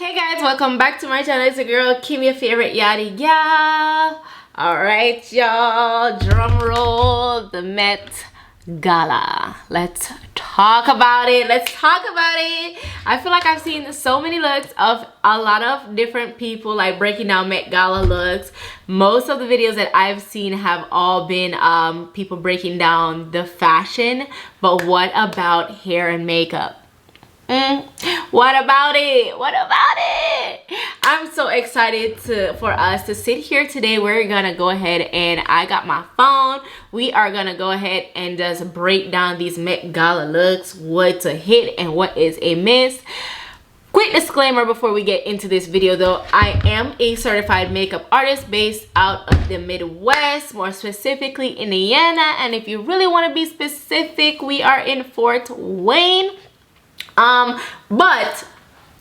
Hey guys, welcome back to my channel. It's your girl Kim, your favorite yachty gal. Alright y'all, drum roll, the Met Gala. Let's talk about it. I feel like I've seen so many looks of a lot of different people like breaking down Met Gala looks. Most of the videos that I've seen have all been people breaking down the fashion, but what about hair and makeup? What about it? I'm so excited for us to sit here today. We're gonna go ahead and I got my phone. We are gonna go ahead and just break down these Met Gala looks, what's a hit and what is a miss. Quick disclaimer before we get into this video though, I am a certified makeup artist based out of the Midwest, more specifically Indiana, and if you really want to be specific, we are in Fort Wayne. But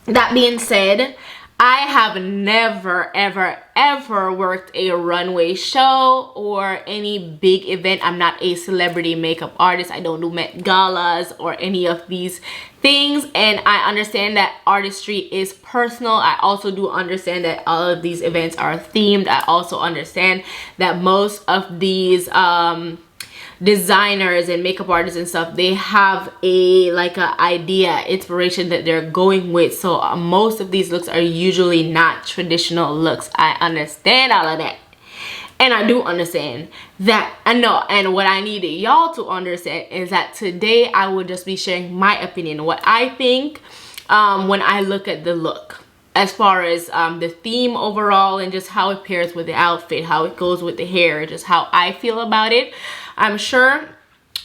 that being said, I have never ever worked a runway show or any big event. I'm not a celebrity makeup artist. I don't do Met Galas or any of these things, and I understand that artistry is personal. I also do understand that all of these events are themed. I also understand that most of these designers and makeup artists and stuff, they have a idea, inspiration that they're going with. So most of these looks are usually not traditional looks. I understand all of that, and I do understand that. I know, and what I needed y'all to understand is that today I will just be sharing my opinion, what I think when I look at the look, as far as the theme overall and just how it pairs with the outfit, how it goes with the hair, just how I feel about it. I'm sure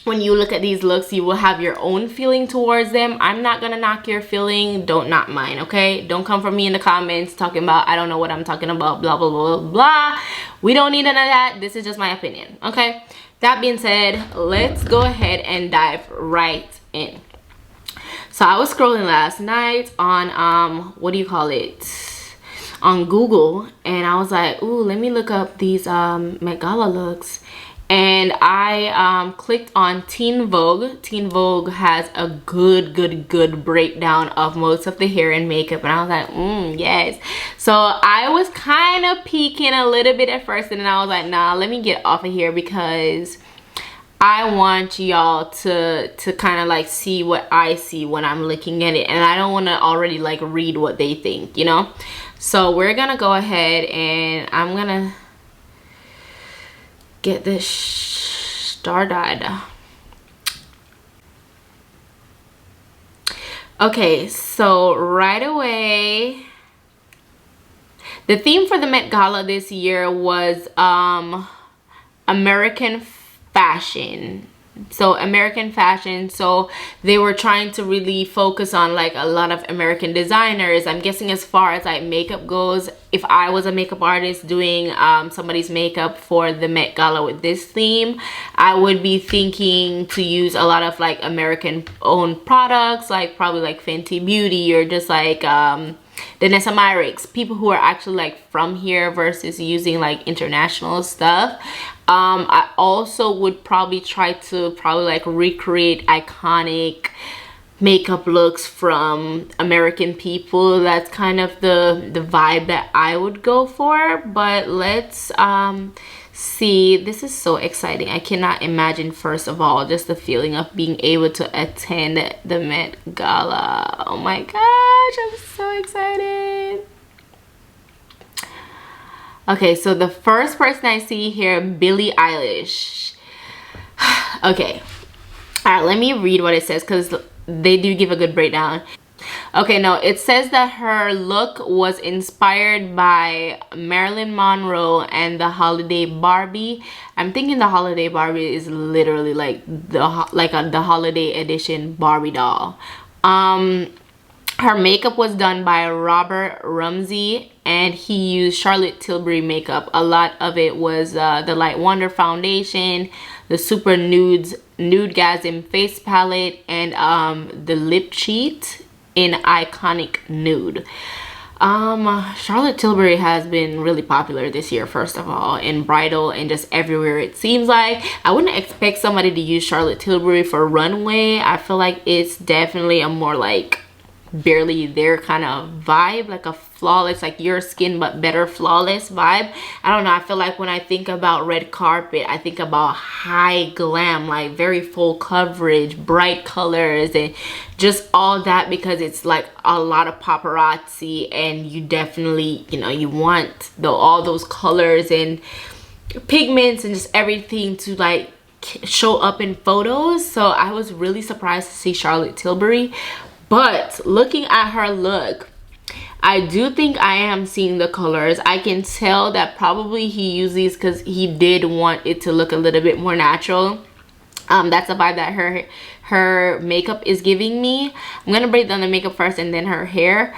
when you look at these looks, you will have your own feeling towards them. I'm not gonna knock your feeling, don't knock mine, okay? Don't come for me in the comments talking about I don't know what I'm talking about, blah blah blah blah. We don't need none of that. This is just my opinion, okay? That being said, let's go ahead and dive right in. So I was scrolling last night on what do you call it, on Google, and I was like, ooh, let me look up these Met Gala looks. And I clicked on Teen Vogue. Teen Vogue has a good breakdown of most of the hair and makeup, and I was like, yes. So I was kind of peeking a little bit at first, and then I was like, nah, let me get off of here because I want y'all to kind of like see what I see when I'm looking at it, and I don't want to already like read what they think, you know. So we're gonna go ahead and I'm gonna get this started. Okay, so right away, the theme for the Met Gala this year was American fashion. So American fashion, so they were trying to really focus on like a lot of American designers. I'm guessing as far as like makeup goes, if I was a makeup artist doing somebody's makeup for the Met Gala with this theme, I would be thinking to use a lot of like American owned products, like probably like Fenty Beauty or just like Danessa Myricks, people who are actually like from here versus using like international stuff. I also would probably try to like recreate iconic makeup looks from American people. That's kind of the vibe that I would go for. But let's see. This is so exciting. I cannot imagine, first of all, just the feeling of being able to attend the Met Gala. Oh my gosh, I'm so excited. Okay, so the first person I see here, Billie Eilish. Okay, all right, let me read what it says because they do give a good breakdown. Okay, no, it says that her look was inspired by Marilyn Monroe and the Holiday Barbie. I'm thinking the Holiday Barbie is literally like the Holiday Edition Barbie doll. Her makeup was done by Robert Rumsey, and he used Charlotte Tilbury makeup. A lot of it was the Light Wonder foundation, the Super Nudegasm face palette, and the lip cheat in Iconic Nude. Charlotte Tilbury has been really popular this year, first of all, in bridal and just everywhere it seems like. I wouldn't expect somebody to use Charlotte Tilbury for runway. I feel like it's definitely a more like barely there kind of vibe, like a flawless, like your skin but better flawless vibe. I don't know, I feel like when I think about red carpet, I think about high glam, like very full coverage, bright colors, and just all that, because it's like a lot of paparazzi, and you definitely, you know, you want all those colors and pigments and just everything to like show up in photos. So I was really surprised to see Charlotte Tilbury. But looking at her look, I do think I am seeing the colors. I can tell that probably he used these because he did want it to look a little bit more natural. That's the vibe that her makeup is giving me. I'm gonna break down the makeup first and then her hair.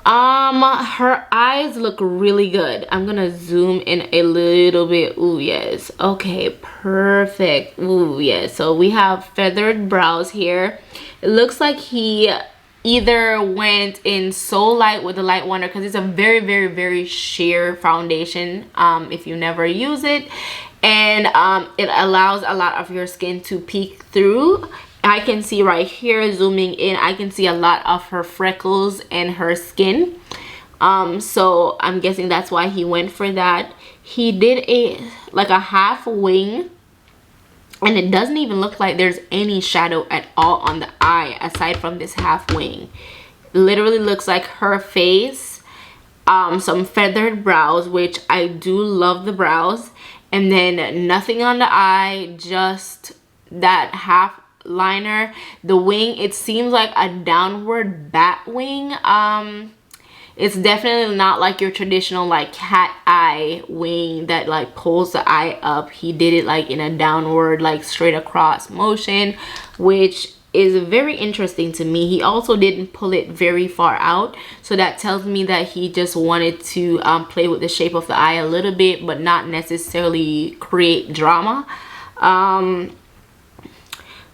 Her eyes look really good. I'm gonna zoom in a little bit. Ooh, yes. Okay, perfect. Ooh, yes. So we have feathered brows here. It looks like he either went in so light with the light wonder, because it's a very, very, very sheer foundation if you never use it, and it allows a lot of your skin to peek through. I can see right here, zooming in, I can see a lot of her freckles and her skin. So I'm guessing that's why he went for that. He did like a half wing, and it doesn't even look like there's any shadow at all on the eye aside from this half wing. It literally looks like her face, some feathered brows, which I do love the brows, and then nothing on the eye, just that half liner. The wing, it seems like a downward bat wing. It's definitely not like your traditional like cat eye wing that like pulls the eye up. He did it like in a downward, like straight across motion, which is very interesting to me. He also didn't pull it very far out, so that tells me that he just wanted to play with the shape of the eye a little bit, but not necessarily create drama.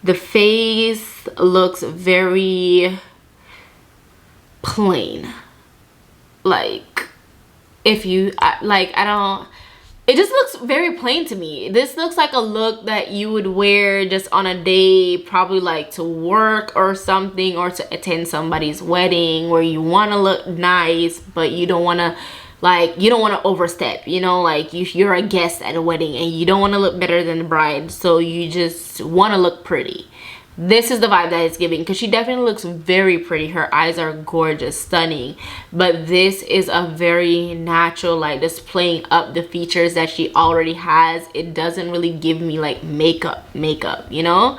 The face looks very plain. Like, if you like, I don't, it just looks very plain to me. This looks like a look that you would wear just on a day, probably like to work or something, or to attend somebody's wedding, where you want to look nice but you don't want to, like, you don't want to overstep, you know, like you're a guest at a wedding and you don't want to look better than the bride, so you just want to look pretty. This is the vibe that it's giving, because she definitely looks very pretty. Her eyes are gorgeous, stunning, but this is a very natural, like just playing up the features that she already has. It doesn't really give me like makeup, you know.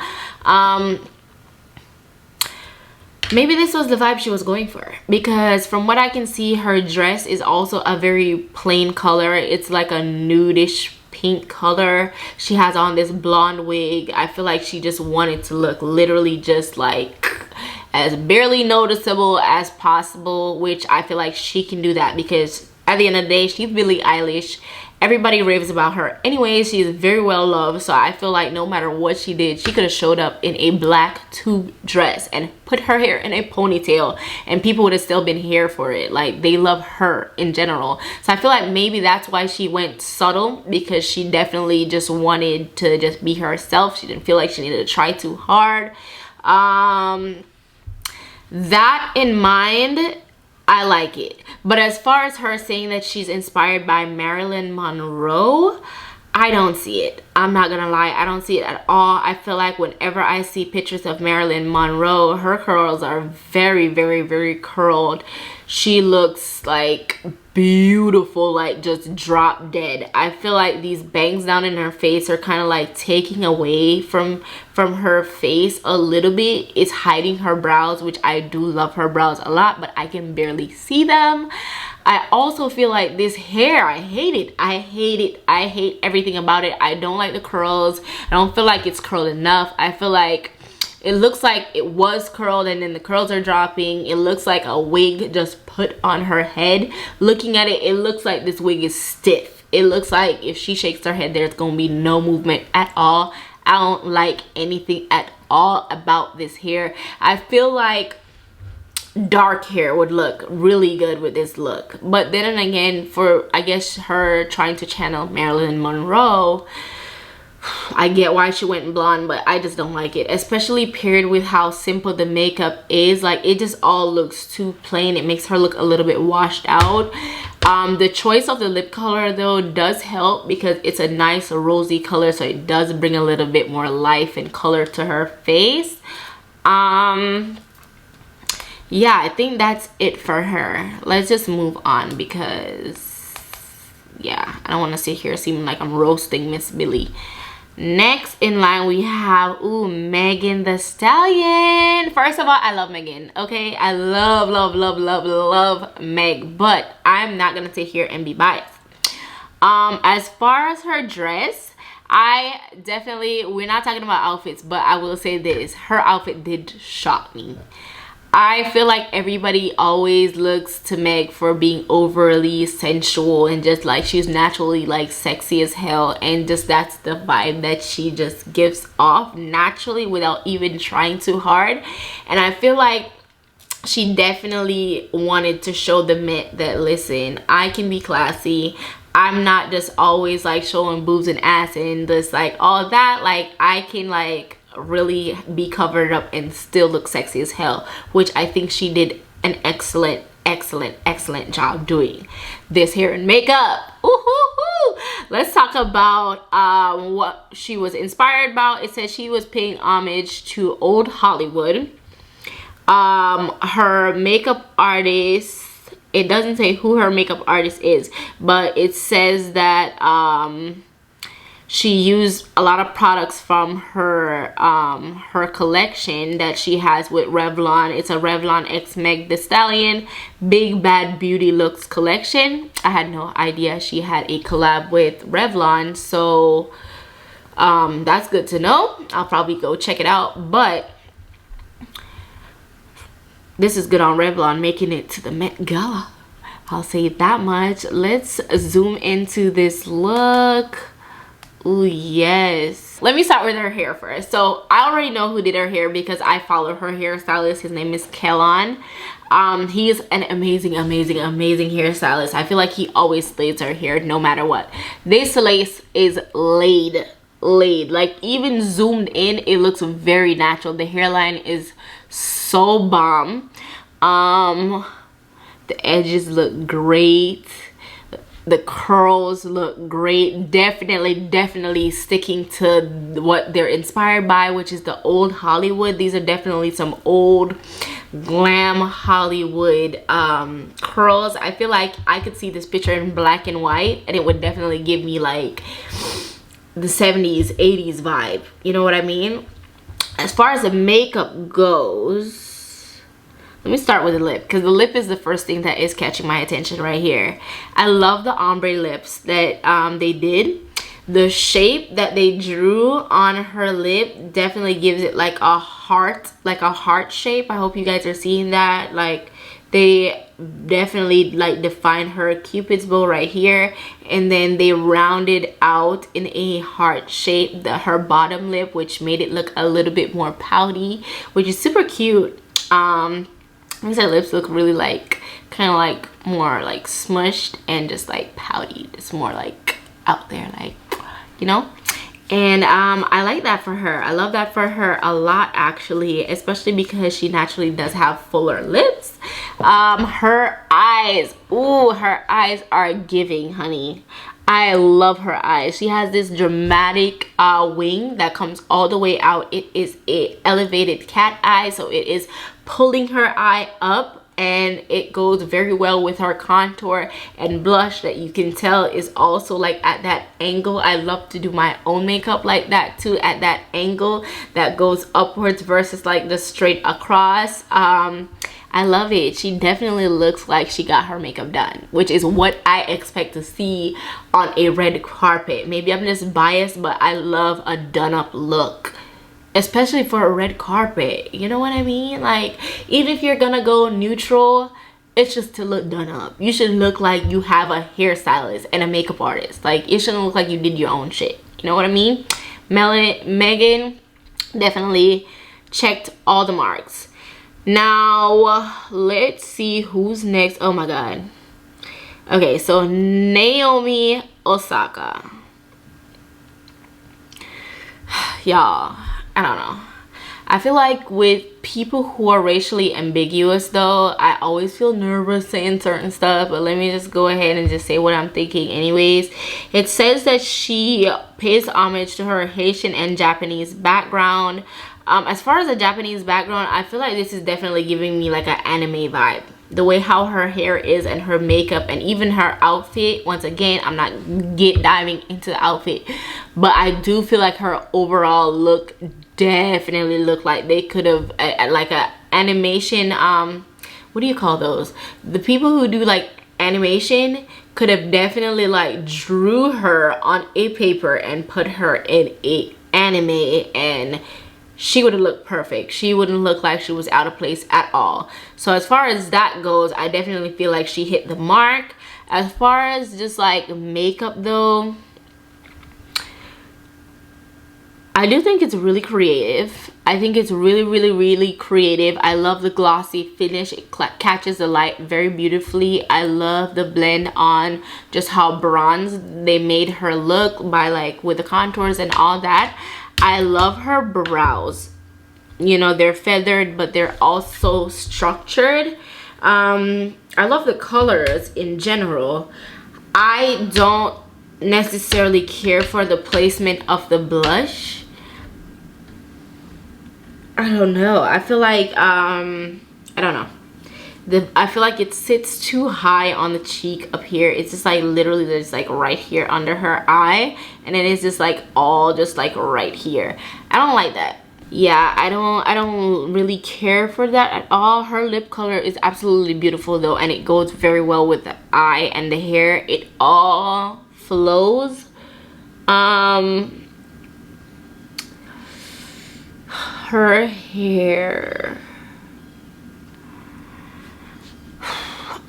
Maybe this was the vibe she was going for, because from what I can see, her dress is also a very plain color. It's like a nudish pink color. She has on this blonde wig. I feel like she just wanted to look literally just like as barely noticeable as possible, which I feel like she can do that, because at the end of the day, she's Billie Eilish. Everybody raves about her anyways. She's very well loved, so I feel like no matter what she did, she could have showed up in a black tube dress and put her hair in a ponytail, and people would have still been here for it. Like, they love her in general. So I feel like maybe that's why she went subtle, because she definitely just wanted to just be herself. She didn't feel like she needed to try too hard. That in mind, I like it. But as far as her saying that she's inspired by Marilyn Monroe, I don't see it. I'm not gonna lie, I don't see it at all. I feel like whenever I see pictures of Marilyn Monroe, her curls are very, very, very curled. She looks like beautiful, like just drop dead. I feel like these bangs down in her face are kind of like taking away from her face a little bit. It's hiding her brows, which I do love her brows a lot, but I can barely see them. I also feel like this hair, I hate it. I hate it. I hate everything about it. I don't like the curls. I don't feel like it's curled enough. I feel like it looks like it was curled and then the curls are dropping. It looks like a wig just put on her head. Looking at it, it looks like this wig is stiff. It looks like if she shakes her head, there's gonna be no movement at all. I don't like anything at all about this hair. I feel like dark hair would look really good with this look, but then again, for I guess her trying to channel Marilyn Monroe, I get why she went blonde, but I just don't like it, especially paired with how simple the makeup is. Like, it just all looks too plain. It makes her look a little bit washed out. The choice of the lip color though does help, because it's a nice rosy color, so it does bring a little bit more life and color to her face. Yeah, I think that's it for her. Let's just move on, because yeah, I don't want to sit here seeming like I'm roasting Miss Billie. Next in line we have Megan Thee Stallion. First of all, I love Megan, okay? I love Meg, but I'm not gonna sit here and be biased. As far as her dress, we're not talking about outfits, but I will say this, her outfit did shock me. I feel like everybody always looks to Meg for being overly sensual and just like she's naturally like sexy as hell, and just that's the vibe that she just gives off naturally without even trying too hard. And I feel like she definitely wanted to show the Met that, listen, I can be classy. I'm not just always like showing boobs and ass and just like all that. Like, I can like really be covered up and still look sexy as hell, which I think she did an excellent job doing. This hair and makeup, let's talk about what she was inspired by. It says she was paying homage to old Hollywood. Her makeup artist, it doesn't say who her makeup artist is, but it says that she used a lot of products from her her collection that she has with Revlon. It's a Revlon x Meg Thee Stallion Big Bad Beauty Looks collection. I had no idea she had a collab with Revlon, so that's good to know. I'll probably go check it out, but this is good on Revlon, making it to the Met Gala. I'll say that much. Let's zoom into this look. Ooh, yes. Let me start with her hair first. So I already know who did her hair because I follow her hairstylist. His name is Kellan. He is an amazing hairstylist. I feel like he always slays her hair no matter what. This lace is laid. Like, even zoomed in, it looks very natural. The hairline is so bomb. The edges look great. The curls look great. Definitely sticking to what they're inspired by, which is the old Hollywood. These are definitely some old glam Hollywood curls. I feel like I could see this picture in black and white and it would definitely give me like the 70s 80s vibe, you know what I mean? As far as the makeup goes, let me start with the lip, because the lip is the first thing that is catching my attention right here. I love the ombre lips that they did. The shape that they drew on her lip definitely gives it like a heart shape. I hope you guys are seeing that. Like, they definitely like define her cupid's bow right here, and then they rounded out in a heart shape her bottom lip, which made it look a little bit more pouty, which is super cute. These lips look really like kind of like more like smushed and just like pouty. It's more like out there, like, you know. And I like that for her. I love that for her a lot, actually, especially because she naturally does have fuller lips. Her eyes, ooh, her eyes are giving, honey. I love her eyes. She has this dramatic wing that comes all the way out. It is a elevated cat eye, so it is pulling her eye up, and it goes very well with her contour and blush that you can tell is also like at that angle. I love to do my own makeup like that too, at that angle that goes upwards versus like the straight across. I love it. She definitely looks like she got her makeup done, which is what I expect to see on a red carpet. Maybe I'm just biased, but I love a done up look, especially for a red carpet. You know what I mean? Like, even if you're gonna go neutral, it's just to look done up. You should look like you have a hairstylist and a makeup artist. Like, it shouldn't look like you did your own shit. You know what I mean? Megan definitely checked all the marks. Now let's see who's next. Oh my god. Okay, so Naomi Osaka. y'all, I don't know. I feel like with people who are racially ambiguous though, I always feel nervous saying certain stuff, but let me just go ahead and just say what I'm thinking anyways. It says that she pays homage to her Haitian and Japanese background. As far as the Japanese background, I feel like this is definitely giving me like an anime vibe. The way how her hair is and her makeup and even her outfit. Once again, I'm not diving into the outfit, but I do feel like her overall look definitely look like they could have like a animation, what do you call those, the people who do like animation could have definitely like drew her on a paper and put her in a anime, and she would have looked perfect. She wouldn't look like she was out of place at all. So as far as that goes, I definitely feel like she hit the mark. As far as just like makeup though, I do think it's really creative. I think it's really creative. I love the glossy finish. It catches the light very beautifully. I love the blend on just how bronze they made her look by like with the contours and all that. I love her brows. You know, they're feathered, but they're also structured. I love the colors in general. I don't necessarily care for the placement of the blush. I don't know. I feel like I don't know. I feel like it sits too high on the cheek up here. It's just like literally just like right here under her eye, and it is just like all just like right here. I don't like that. Yeah, I don't really care for that at all. Her lip color is absolutely beautiful though, and it goes very well with the eye and the hair. It all flows. Her hair,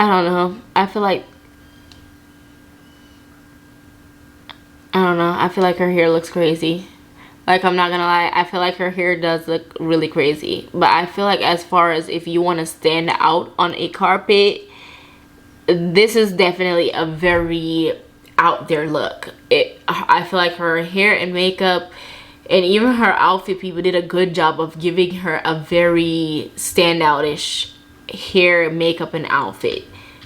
I don't know. I feel like, I don't know. I feel like her hair looks crazy. Like, I'm not gonna lie, I feel like her hair does look really crazy. But I feel like as far as if you want to stand out on a carpet, this is definitely a very out there look. I feel like her hair and makeup and even her outfit, people did a good job of giving her a very standout-ish hair, makeup, and outfit.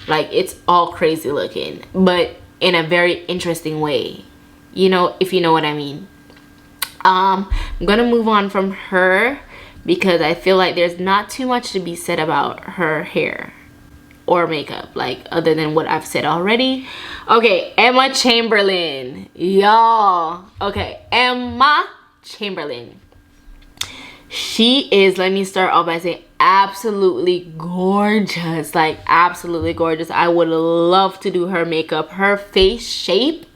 Like, it's all crazy looking, but in a very interesting way, you know, if you know what I mean. I'm gonna move on from her because I feel like there's not too much to be said about her hair or makeup, like other than what I've said already. Okay, Emma Chamberlain, y'all. Okay, Emma Chamberlain. She is, let me start off by saying, absolutely gorgeous. Like, absolutely gorgeous. I would love to do her makeup. Her face shape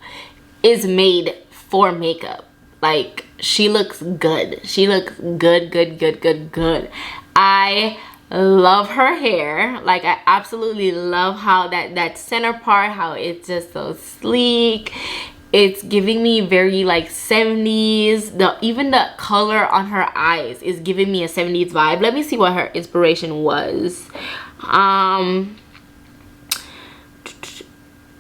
is made for makeup. Like, she looks good. She looks good. I love her hair. Like, I absolutely love how that center part, how it's just so sleek. It's giving me very like 70s. Even the color on her eyes is giving me a 70s vibe. Let me see what her inspiration was.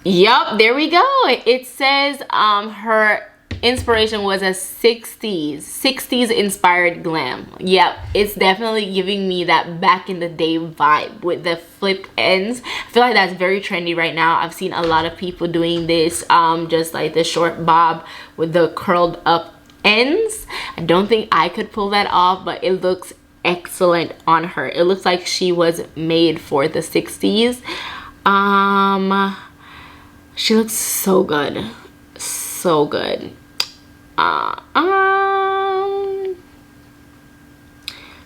Yup, there we go. It says her inspiration was a 60s inspired glam. Yep, it's definitely giving me that back in the day vibe with the flipped ends. I feel like that's very trendy right now. I've seen a lot of people doing this, just like the short bob with the curled up ends. I don't think I could pull that off, but it looks excellent on her. It looks like she was made for the 60s. She looks so good, so good.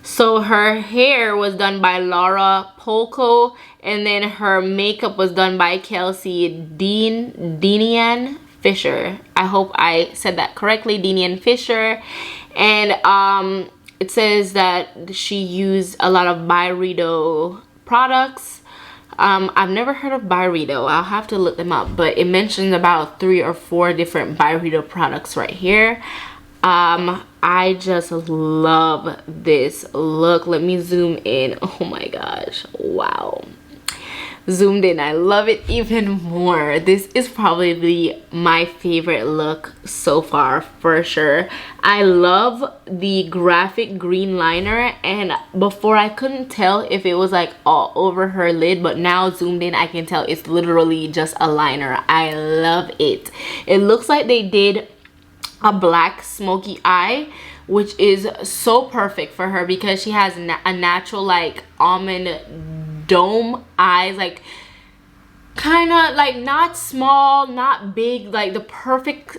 So her hair was done by Laura Polko, and then her makeup was done by Kelsey Deanian Fisher. I hope I said that correctly, Deanian Fisher. And it says that she used a lot of Byredo products. I've never heard of Byredo. I'll have to look them up, but it mentions about 3 or 4 different Byredo products right here. I just love this look. Let me zoom in. Oh my gosh, wow. zoomed in, I love it even more. This is probably my favorite look so far for sure. I love the graphic green liner, and before I couldn't tell if it was like all over her lid, but now zoomed in I can tell it's literally just a liner. I love it. It looks like they did a black smoky eye, which is so perfect for her because she has a natural like almond dome eyes, like kind of like not small, not big, like the perfect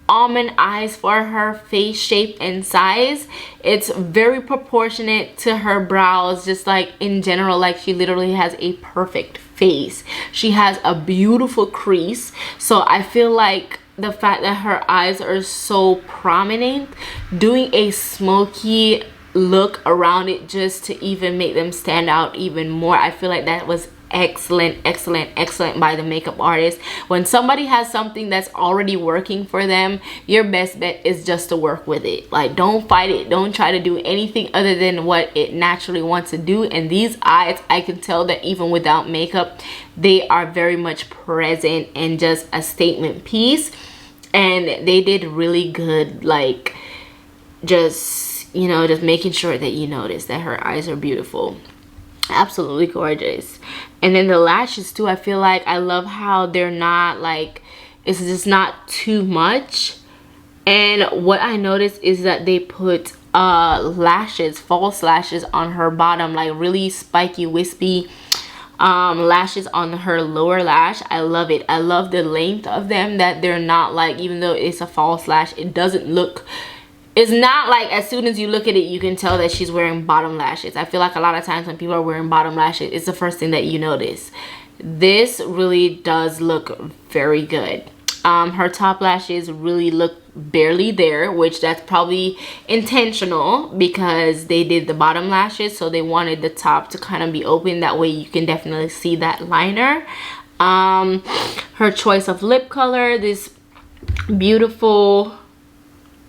almond eyes for her face shape and size. It's very proportionate to her brows, just like in general, like she literally has a perfect face. She has a beautiful crease, so I feel like the fact that her eyes are so prominent, doing a smoky look around it just to even make them stand out even more, I feel like that was excellent by the makeup artist. When somebody has something that's already working for them, your best bet is just to work with it. Like, don't fight it, don't try to do anything other than what it naturally wants to do. And these eyes, I can tell that even without makeup, they are very much present and just a statement piece. And they did really good, like just, you know, just making sure that you notice that her eyes are beautiful. Absolutely gorgeous. And then the lashes too, I feel like I love how they're not like, it's just not too much. And what I noticed is that they put lashes, false lashes on her bottom, like really spiky, wispy lashes on her lower lash. I love it. I love the length of them, that they're not like, even though it's a false lash, it doesn't look, it's not like as soon as you look at it you can tell that she's wearing bottom lashes. I feel like a lot of times when people are wearing bottom lashes, it's the first thing that you notice. This really does look very good. Her top lashes really look barely there, which that's probably intentional because they did the bottom lashes, so they wanted the top to kind of be open, that way you can definitely see that liner. Her choice of lip color, this beautiful,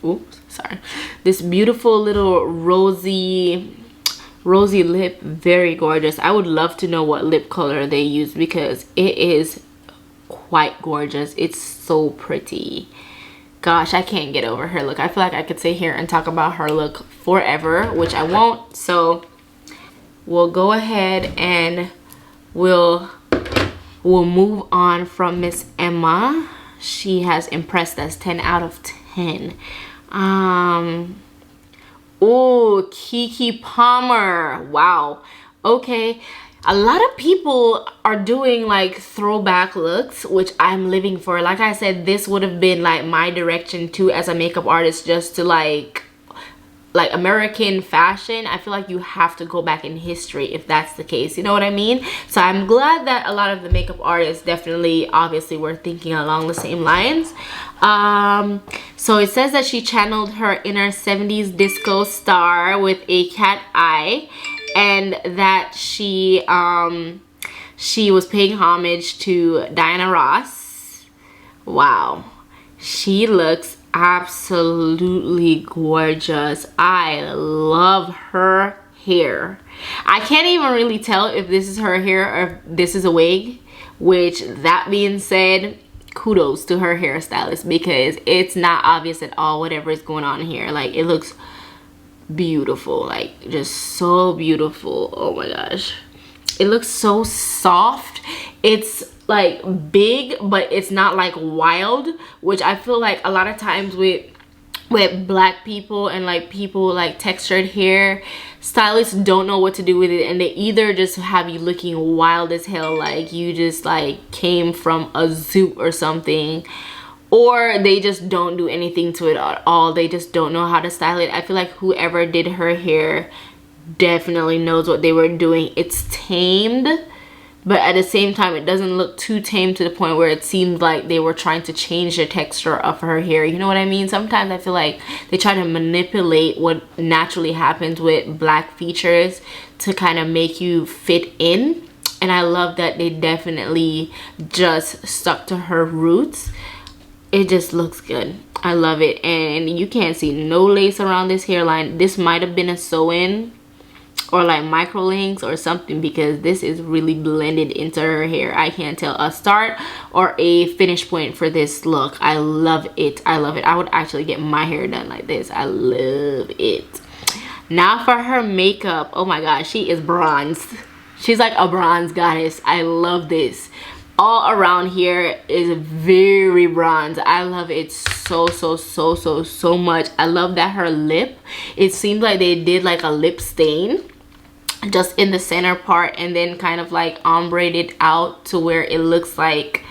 oops, sorry, this beautiful little rosy lip, very gorgeous. I would love to know what lip color they use because it is quite gorgeous. It's so pretty. Gosh, I can't get over her look. I feel like I could sit here and talk about her look forever, which I won't. So we'll go ahead and we'll move on from Miss Emma. She has impressed us 10 out of 10. Oh, Keke Palmer. Wow. Okay. A lot of people are doing like throwback looks, which I'm living for. Like I said, this would have been like my direction too as a makeup artist, just to like American fashion. I feel like you have to go back in history if that's the case, you know what I mean? So I'm glad that a lot of the makeup artists definitely obviously were thinking along the same lines. So it says that she channeled her inner 70s disco star with a cat eye, and that she was paying homage to Diana Ross. Wow, she looks absolutely gorgeous. I love her hair. I can't even really tell if this is her hair or if this is a wig, which, that being said, kudos to her hairstylist because it's not obvious at all whatever is going on here. Like, it looks beautiful, like just so beautiful. Oh my gosh, it looks so soft. It's like big, but it's not like wild, which I feel like a lot of times with black people and like people like textured hair, stylists don't know what to do with it, and they either just have you looking wild as hell, like you just like came from a zoo or something, or they just don't do anything to it at all. They just don't know how to style it. I feel like whoever did her hair definitely knows what they were doing. It's tamed, but at the same time it doesn't look too tame to the point where it seems like they were trying to change the texture of her hair, you know what I mean? Sometimes I feel like they try to manipulate what naturally happens with black features to kind of make you fit in, and I love that they definitely just stuck to her roots. It just looks good. I love it. And you can't see no lace around this hairline. This might have been a sew-in. or like micro links or something, because this is really blended into her hair. I can't tell a start or a finish point for this look. I love it. I love it. I would actually get my hair done like this. I love it. Now for her makeup. Oh my gosh, she is bronzed. She's like a bronze goddess. I love this. All around here is very bronze. I love it so much. I love that her lip, it seems like they did like a lip stain just in the center part, and then kind of like ombreed it out to where it looks like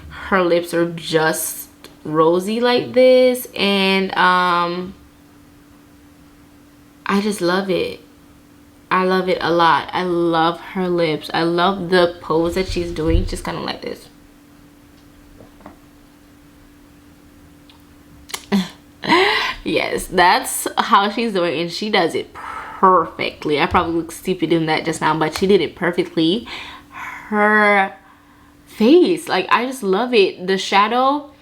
her lips are just rosy like this. And I just love it. I love it a lot. I love her lips. I love the pose that she's doing, just kind of like this. Yes, that's how she's doing, and she does it perfectly. I probably look stupid doing that just now, but she did it perfectly. Her face, like, I just love it. The shadow,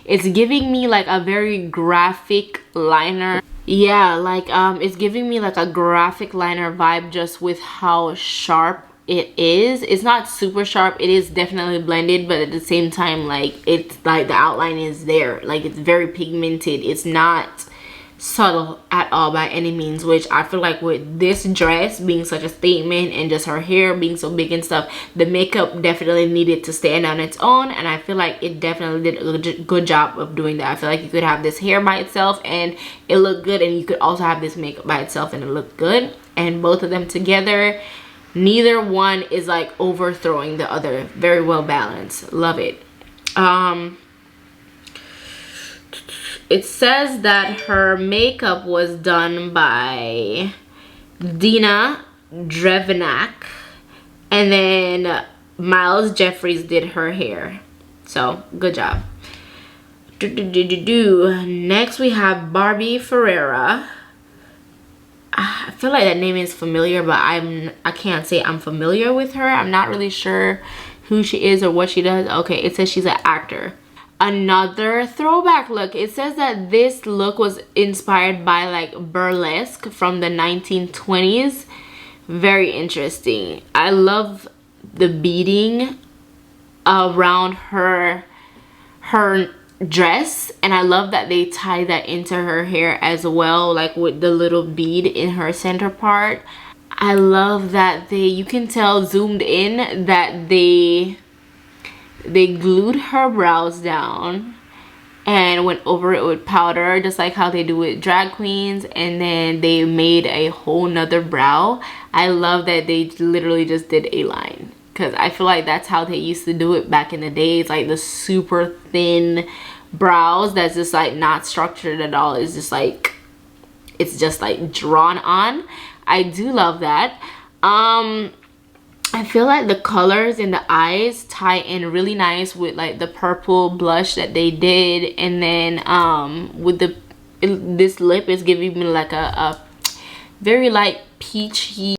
it's giving me like a very graphic liner. Yeah, like it's giving me like a graphic liner vibe just with how sharp it is. It's not super sharp. It is definitely blended, but at the same time, like, it's like the outline is there. Like, it's very pigmented. It's not subtle at all by any means, which I feel like with this dress being such a statement and just her hair being so big and stuff, the makeup definitely needed to stand on its own, and I feel like it definitely did a good job of doing that. I feel like you could have this hair by itself and it looked good, and you could also have this makeup by itself and it looked good, and both of them together, neither one is like overthrowing the other. Very well balanced. Love it. It says that her makeup was done by Dina Drevenak, and then Miles Jeffries did her hair. So good job. Next we have Barbie Ferreira. I feel like that name is familiar, but I can't say I'm familiar with her. I'm not really sure who she is or what she does. Okay, it says she's an actor. Another throwback look. It says that this look was inspired by like burlesque from the 1920s. Very interesting. I love the beading around her dress, and I love that they tie that into her hair as well, like with the little bead in her center part. I love that you can tell zoomed in that they glued her brows down and went over it with powder, just like how they do with drag queens, and then they made a whole nother brow. I love that they literally just did a line, because I feel like that's how they used to do it back in the days, like the super thin brows that's just like not structured at all. It's just like drawn on. I do love that. I feel like the colors in the eyes tie in really nice with like the purple blush that they did, and then with this lip is giving me like a very light peachy